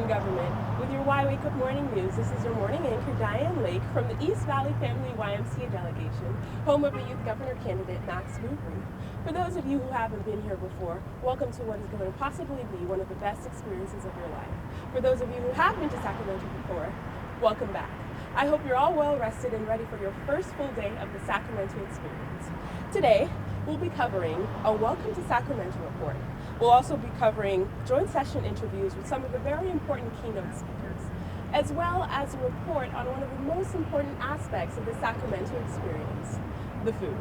in Government. With your Y Wake Up Morning News, this is your morning anchor, Diane Lake, from the East Valley Family YMCA delegation, home of the Youth Governor candidate, Max Boobrey. For those of you who haven't been here before, welcome to what is going to possibly be one of the best experiences of your life. For those of you who have been to Sacramento before, welcome back. I hope you're all well rested and ready for your first full day of the Sacramento experience. Today, we'll be covering a Welcome to Sacramento report. We'll also be covering joint session interviews with some of the very important keynote speakers, as well as a report on one of the most important aspects of the Sacramento experience, the food.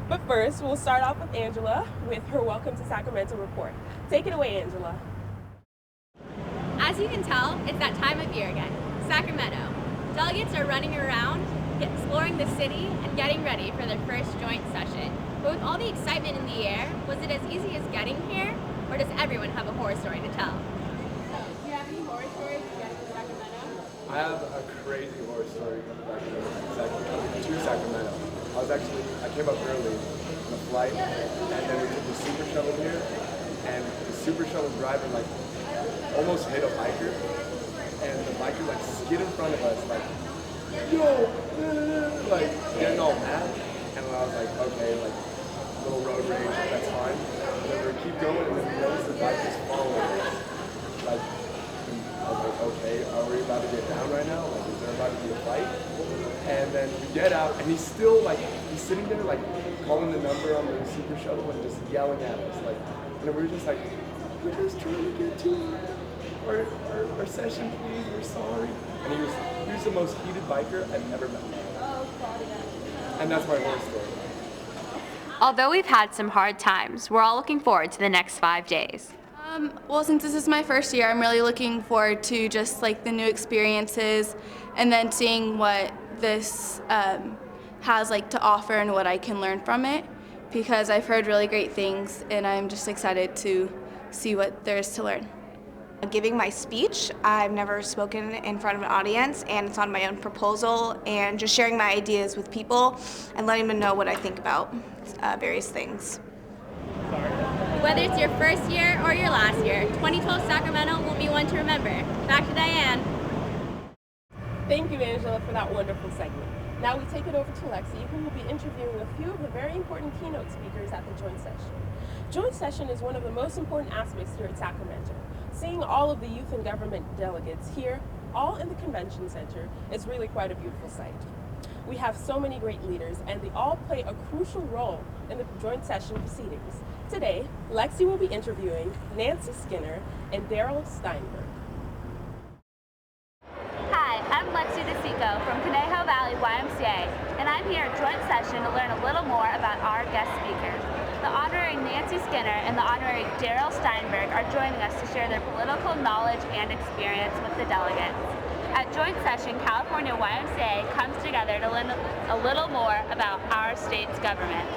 But first, we'll start off with Angela with her Welcome to Sacramento report. Take it away, Angela. As you can tell, it's that time of year again, Sacramento. Delegates are running around, exploring the city, and getting ready for their first joint session. But with all the excitement in the air, was it as easy as getting here, or does everyone have a horror story to tell? Do you have any horror stories getting to Sacramento? I have a crazy horror story coming back to Sacramento. I came up early on a flight, and then we took the super shuttle here, and the super shuttle driver almost hit a biker, and the biker skid in front of us, yo, getting all mad, and I was like, okay, little road rage, that's fine. And then we keep going, and then we notice the biker's following us. I was like, okay, are we about to get down right now? Is there about to be a fight? And then we get out, and he's still he's sitting there calling the number on the super shuttle and just yelling at us. And we're just we're just trying to get to our session, please, we're sorry. And he was the most heated biker I've ever met. And that's my horror story. Although we've had some hard times, we're all looking forward to the next 5 days. Well, since this is my first year, I'm really looking forward to just the new experiences and then seeing what this has to offer and what I can learn from it, because I've heard really great things and I'm just excited to see what there is to learn. Giving my speech. I've never spoken in front of an audience, and it's on my own proposal, and just sharing my ideas with people and letting them know what I think about various things. Whether it's your first year or your last year, 2012 Sacramento will be one to remember. Back to Diane. Thank you, Angela, for that wonderful segment. Now we take it over to Lexi, who will be interviewing a few of the very important keynote speakers at the joint session. Joint session is one of the most important aspects here at Sacramento. Seeing all of the youth and government delegates here, all in the convention center, is really quite a beautiful sight. We have so many great leaders, and they all play a crucial role in the joint session proceedings. Today, Lexi will be interviewing Nancy Skinner and Daryl Steinberg. Hi, I'm Lexi DeSico from Conejo Valley YMCA, and I'm here at joint session to learn a little more about our guest speakers. The honorary Nancy Skinner and the honorary Daryl Steinberg are joining us to share their political knowledge and experience with the delegates. At joint session, California YMCA comes together to learn a little more about our state's government.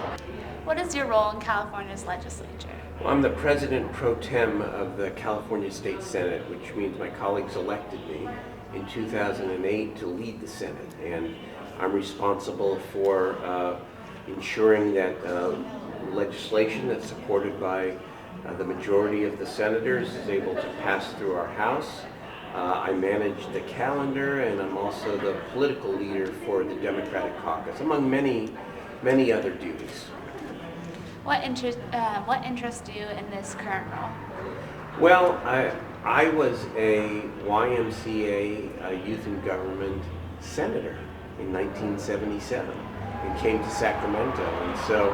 What is your role in California's legislature? Well, I'm the president pro tem of the California State Senate, which means my colleagues elected me in 2008 to lead the Senate, and I'm responsible for ensuring that legislation that's supported by the majority of the senators is able to pass through our House. I manage the calendar, and I'm also the political leader for the Democratic caucus, among many other duties. What interests you in this current role? Well, I was a YMCA Youth and Government senator in 1977 and came to Sacramento, and so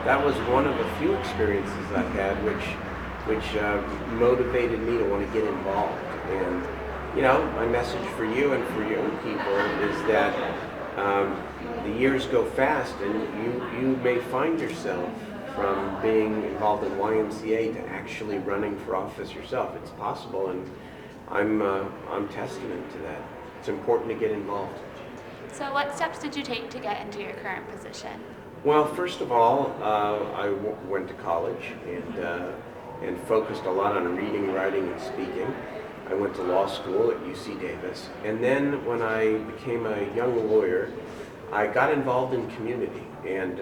that was one of the few experiences I had which motivated me to want to get involved. And my message for you and for young people is that the years go fast, and you may find yourself from being involved in YMCA to actually running for office yourself. It's possible, and I'm testament to that. It's important to get involved. So what steps did you take to get into your current position? Well, first of all, I went to college and focused a lot on reading, writing, and speaking. I went to law school at UC Davis, and then when I became a young lawyer, I got involved in community and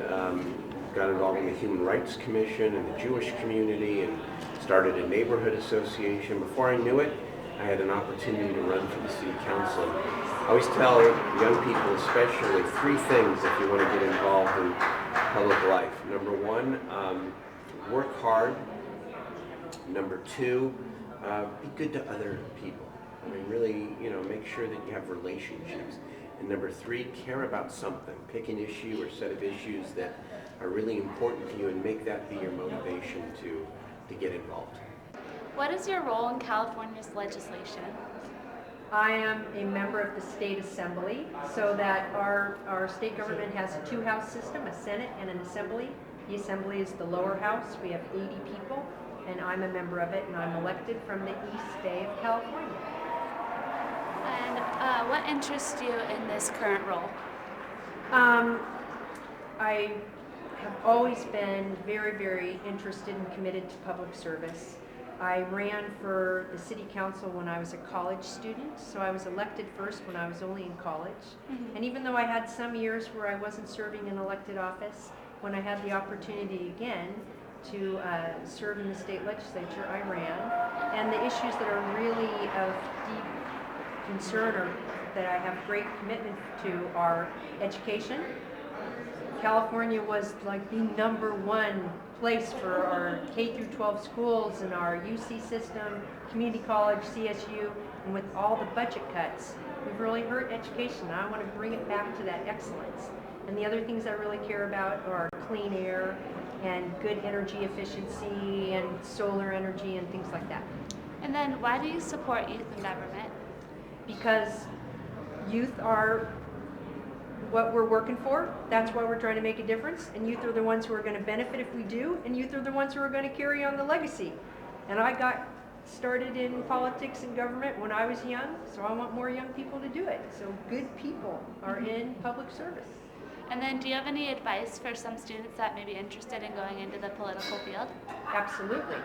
got involved in the Human Rights Commission and the Jewish community, and started a neighborhood association. Before I knew it, I had an opportunity to run for the city council. I always tell young people especially 3 things if you want to get involved in public life. Number 1, work hard. Number 2, be good to other people. I mean, really, make sure that you have relationships. And number 3, care about something. Pick an issue or set of issues that are really important to you and make that be your motivation to get involved. What is your role in California's legislation? I am a member of the state assembly, so that our state government has a 2-house system, a Senate and an assembly. The assembly is the lower house. We have 80 people, and I'm a member of it, and I'm elected from the East Bay of California. And what interests you in this current role? I have always been very, very interested and committed to public service. I ran for the city council when I was a college student, so I was elected first when I was only in college. And even though I had some years where I wasn't serving in elected office, when I had the opportunity again to serve in the state legislature, I ran. And the issues that are really of deep concern or that I have great commitment to are education. California was like the #1 place for our K through 12 schools and our UC system, community college, CSU, and with all the budget cuts, we've really hurt education. I want to bring it back to that excellence. And the other things I really care about are clean air and good energy efficiency and solar energy and things like that. And then why do you support youth in government? Because youth are what we're working for. That's why we're trying to make a difference. And youth are the ones who are going to benefit if we do. And youth are the ones who are going to carry on the legacy. And I got started in politics and government when I was young, so I want more young people to do it. So good people are in public service. And then do you have any advice for some students that may be interested in going into the political field? Absolutely.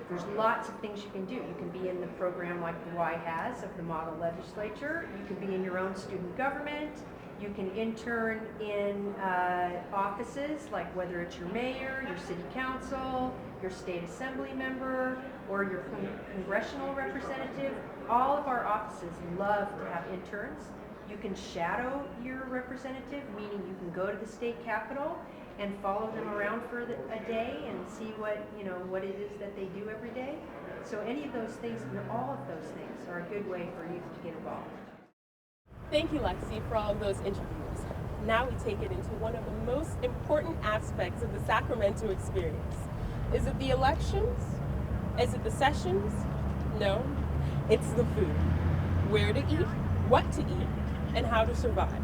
There's lots of things you can do. You can be in the program like the Y has of the model legislature. You can be in your own student government. You can intern in offices, like whether it's your mayor, your city council, your state assembly member, or your congressional representative. All of our offices love to have interns. You can shadow your representative, meaning you can go to the state capitol and follow them around for a day and see what it is that they do every day. So any of those things, all of those things are a good way for youth to get involved. Thank you, Lexi, for all of those interviews. Now we take it into one of the most important aspects of the Sacramento experience. Is it the elections? Is it the sessions? No, it's the food. Where to eat, what to eat, and how to survive.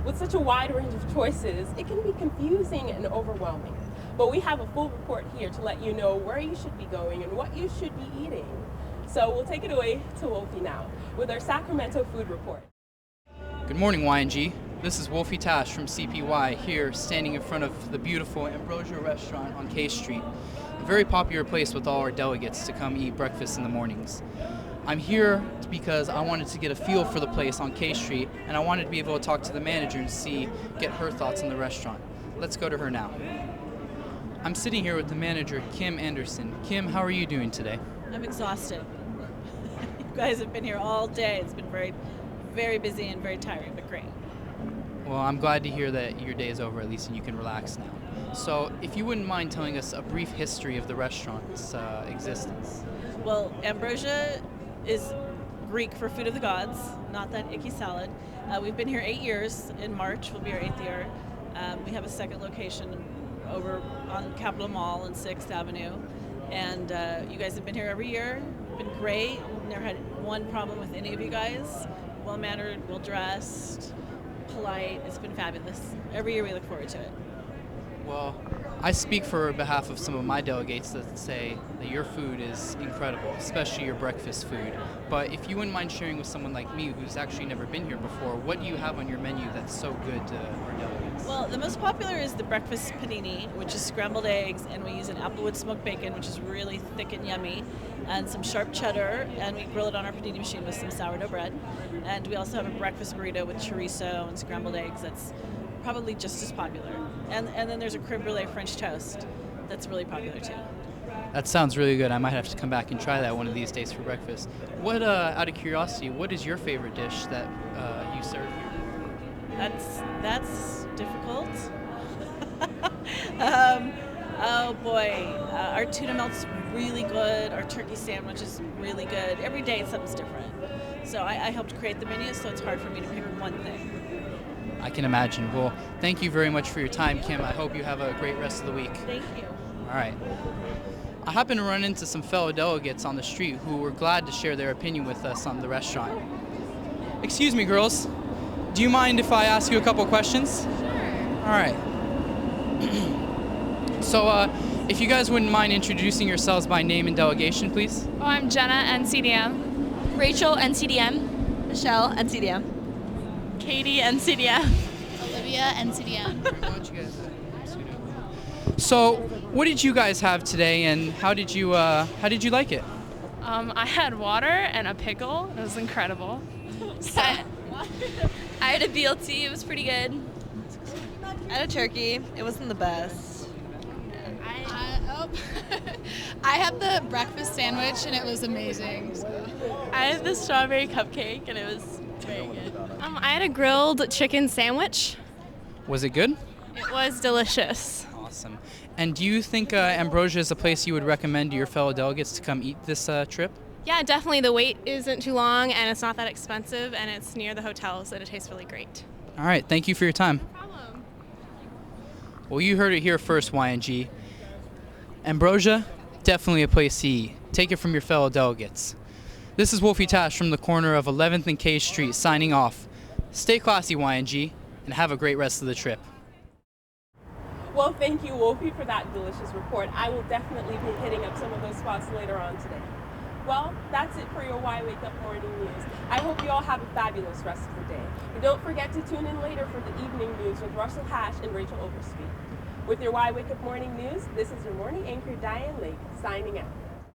With such a wide range of choices, it can be confusing and overwhelming. But we have a full report here to let you know where you should be going and what you should be eating. So we'll take it away to Wolfie now with our Sacramento food report. Good morning, YNG. This is Wolfie Tash from CPY here standing in front of the beautiful Ambrosia restaurant on K Street, a very popular place with all our delegates to come eat breakfast in the mornings. I'm here because I wanted to get a feel for the place on K Street, and I wanted to be able to talk to the manager and get her thoughts on the restaurant. Let's go to her now. I'm sitting here with the manager, Kim Anderson. Kim, how are you doing today? I'm exhausted. You guys have been here all day. It's been very, very busy and very tiring, but great. Well, I'm glad to hear that your day is over at least and you can relax now. So, if you wouldn't mind telling us a brief history of the restaurant's existence. Well, Ambrosia is Greek for food of the gods, not that icky salad. We've been here 8 years. In March will be our 8th year. We have a second location over on Capitol Mall and 6th Avenue. And you guys have been here every year. Been great. Never had one problem with any of you guys. Well-mannered, well-dressed, polite. It's been fabulous. Every year we look forward to it. Well, I speak for behalf of some of my delegates that say that your food is incredible, especially your breakfast food. But if you wouldn't mind sharing with someone like me who's actually never been here before, what do you have on your menu that's so good to our delegates? Well, the most popular is the breakfast panini, which is scrambled eggs, and we use an applewood smoked bacon, which is really thick and yummy, and some sharp cheddar, and we grill it on our panini machine with some sourdough bread. And we also have a breakfast burrito with chorizo and scrambled eggs that's probably just as popular. And then there's a creme brulee French toast that's really popular too. That sounds really good. I might have to come back and try that one of these days for breakfast. What, out of curiosity, what is your favorite dish that you serve here? That's difficult. Oh boy, our tuna melt's really good. Our turkey sandwich is really good. Every day something's different. So I helped create the menu, so it's hard for me to pick one thing. I can imagine. Well, thank you very much for your time, Kim. I hope you have a great rest of the week. Thank you. All right. I happened to run into some fellow delegates on the street who were glad to share their opinion with us on the restaurant. Excuse me, girls. Do you mind if I ask you a couple questions? Sure. All right. So, if you guys wouldn't mind introducing yourselves by name and delegation, please. Oh, I'm Jenna, NCDM. Rachel, NCDM. Michelle, NCDM. Katie, NCDM. Olivia, NCDM. So, what did you guys have today, and how did you like it? I had water and a pickle. It was incredible. I had a BLT. It was pretty good. I had a turkey. It wasn't the best. I had the breakfast sandwich and it was amazing. I had the strawberry cupcake and it was very good. I had a grilled chicken sandwich. Was it good? It was delicious. Awesome. And do you think Ambrosia is a place you would recommend to your fellow delegates to come eat this trip? Yeah, definitely. The wait isn't too long and it's not that expensive and it's near the hotel, so it tastes really great. All right. Thank you for your time. No problem. Well, you heard it here first, YNG. Ambrosia, definitely a place to eat. Take it from your fellow delegates. This is Wolfie Tash from the corner of 11th and K Street signing off. Stay classy, YNG, and have a great rest of the trip. Well, thank you, Wolfie, for that delicious report. I will definitely be hitting up some of those spots later on today. Well, that's it for your Why Wake Up Morning News. I hope you all have a fabulous rest of the day. And don't forget to tune in later for the evening news with Russell Hash and Rachel Overspeed. With your Why Wake Up Morning News, this is your morning anchor, Diane Lake, signing out.